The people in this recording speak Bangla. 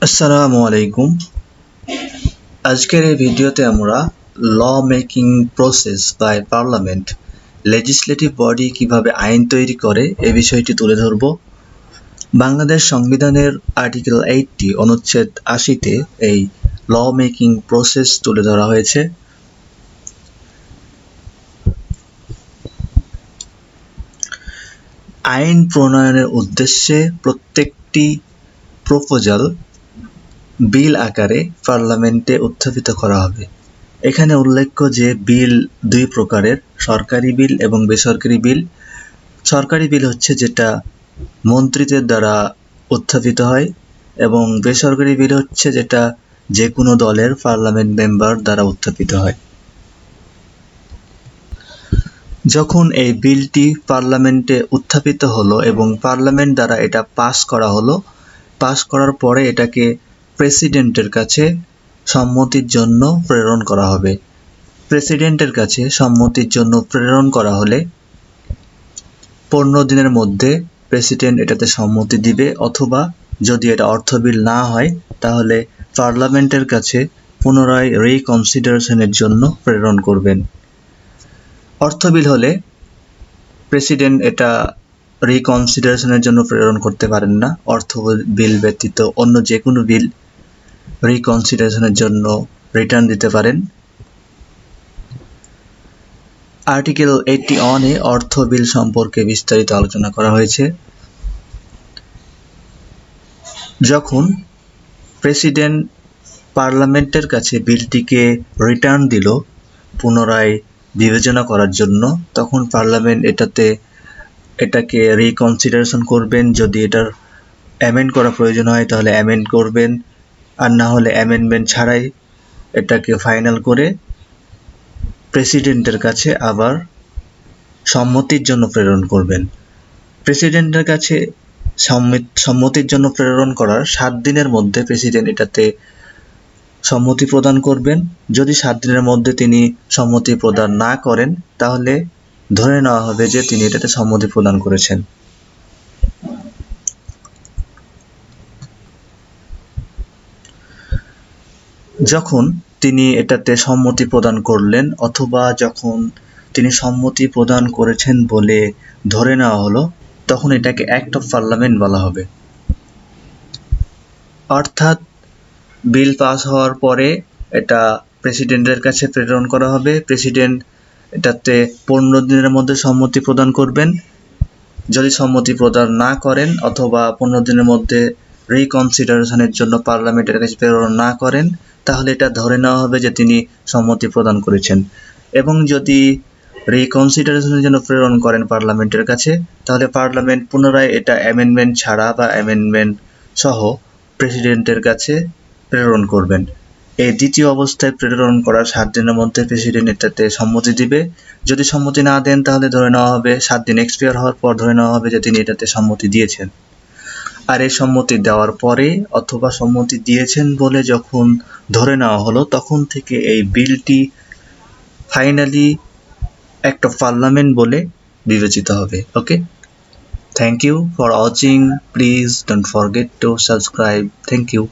আসসালামু আলাইকুম। আজকের এই ভিডিওতে আমরা law making process by parliament legislative body কিভাবে আইন তৈরি করে এই বিষয়টি তুলে ধরব। বাংলাদেশ সংবিধানের আর্টিকেল 80 অনুচ্ছেদ 80-তে এই ল মেকিং প্রসেস তুলে ধরা হয়েছে। আইন প্রণয়নের উদ্দেশ্যে প্রত্যেকটি প্রপোজাল বিল আকারে পার্লামেন্টে উত্থাপিত করা হবে। এখানে উল্লেখ্য যে বিল দুই প্রকারের, সরকারি বিল এবং বেসরকারি বিল। সরকারি বিল হচ্ছে যেটা মন্ত্রীদের দ্বারা উত্থাপিত হয় এবং বেসরকারি বিল হচ্ছে যেটা যে কোনো দলের পার্লামেন্ট মেম্বার দ্বারা উত্থাপিত হয়। যখন এই বিলটি পার্লামেন্টে উত্থাপিত হলো এবং পার্লামেন্ট দ্বারা এটা পাস করা হলো, পাস করার পরে এটাকে প্রেসিডেন্টের কাছে সম্মতির জন্য প্রেরণ করা হবে। প্রেসিডেন্টের কাছে সম্মতির জন্য প্রেরণ করা হলে 15 দিনের মধ্যে প্রেসিডেন্ট এটাতে সম্মতি দিবে, অথবা যদি এটা অর্থ বিল না হয় তাহলে পার্লামেন্টের কাছে পুনরায় রিকনসিডারেশনের জন্য প্রেরণ করবেন। অর্থ বিল হলে প্রেসিডেন্ট এটা রিকনসিডারেশনের জন্য প্রেরণ করতে পারেন না। অর্থ বিল ব্যতীত অন্য যে কোনো বিল রিকনসিডারেশনের জন্য রিটার্ন দিতে পারেন। আর্টিকেল 81-এ অর্থ বিল সম্পর্কে বিস্তারিত আলোচনা করা হয়েছে। যখন প্রেসিডেন্ট পার্লামেন্টের কাছে বিলটিকে রিটার্ন দিল পুনরায় বিবেচনা করার জন্য, তখন পার্লামেন্ট এটাকে রিকনসিডারেশন করবেন। যদি এটার অ্যামেন্ড করা প্রয়োজন হয় তাহলে অ্যামেন্ড করবেন, আর না হলে অ্যামেন্ডমেন্ট ছাড়াই এটাকে ফাইনাল করে প্রেসিডেন্টের কাছে আবার সম্মতির জন্য প্রেরণ করবেন। প্রেসিডেন্টের কাছে সম্মতির জন্য প্রেরণ করার 7 দিনের মধ্যে প্রেসিডেন্ট এটাতে সম্মতি প্রদান করবেন। যদি 7 দিনের মধ্যে তিনি সম্মতি প্রদান না করেন তাহলে ধরে নেওয়া হবে যে তিনি এটাতে সম্মতি প্রদান করেছেন। যখন তিনি এটাতে সম্মতি প্রদান করলেন অথবা যখন তিনি সম্মতি প্রদান করেছেন বলে ধরে নেওয়া হলো, তখন এটাকে অ্যাক্ট অফ পার্লামেন্ট বলা হবে। অর্থাৎ বিল পাস হওয়ার পরে এটা প্রেসিডেন্টের কাছে প্রেরণ করা হবে। প্রেসিডেন্ট এটাতে 15 দিনের মধ্যে সম্মতি প্রদান করবেন। যদি সম্মতি প্রদান না করেন অথবা 15 দিনের মধ্যে রিকনসিডারেশনের জন্য পার্লামেন্টের কাছে প্রেরণ না করেন তাহলে এটা ধরে নেওয়া হবে যে তিনি সম্মতি প্রদান করেছেন। এবং যদি রিকনসিডারেশনের জন্য প্রেরণ করেন পার্লামেন্টের কাছে তাহলে পার্লামেন্ট পুনরায় এটা অ্যামেন্ডমেন্ট ছাড়া বা অ্যামেন্ডমেন্ট সহ প্রেসিডেন্টের কাছে প্রেরণ করবেন। এই দ্বিতীয় অবস্থায় প্রেরণ করার 7 দিনের মধ্যে প্রেসিডেন্ট এটাতে সম্মতি দিবে। যদি সম্মতি না দেন তাহলে ধরে নেওয়া হবে 7 দিন এক্সপায়ার হওয়ার পর ধরে নেওয়া হবে যে তিনি এটাতে সম্মতি দিয়েছেন। আর এই সম্মতি দেওয়ার পরে অথবা সম্মতি দিয়েছেন বলে যখন ধরে নেওয়া হলো, তখন থেকে এই বিলটি ফাইনালি অ্যাক্ট অফ পার্লামেন্ট বলে বিবেচিত হবে। Okay, thank you for watching. Please don't forget to subscribe. Thank you.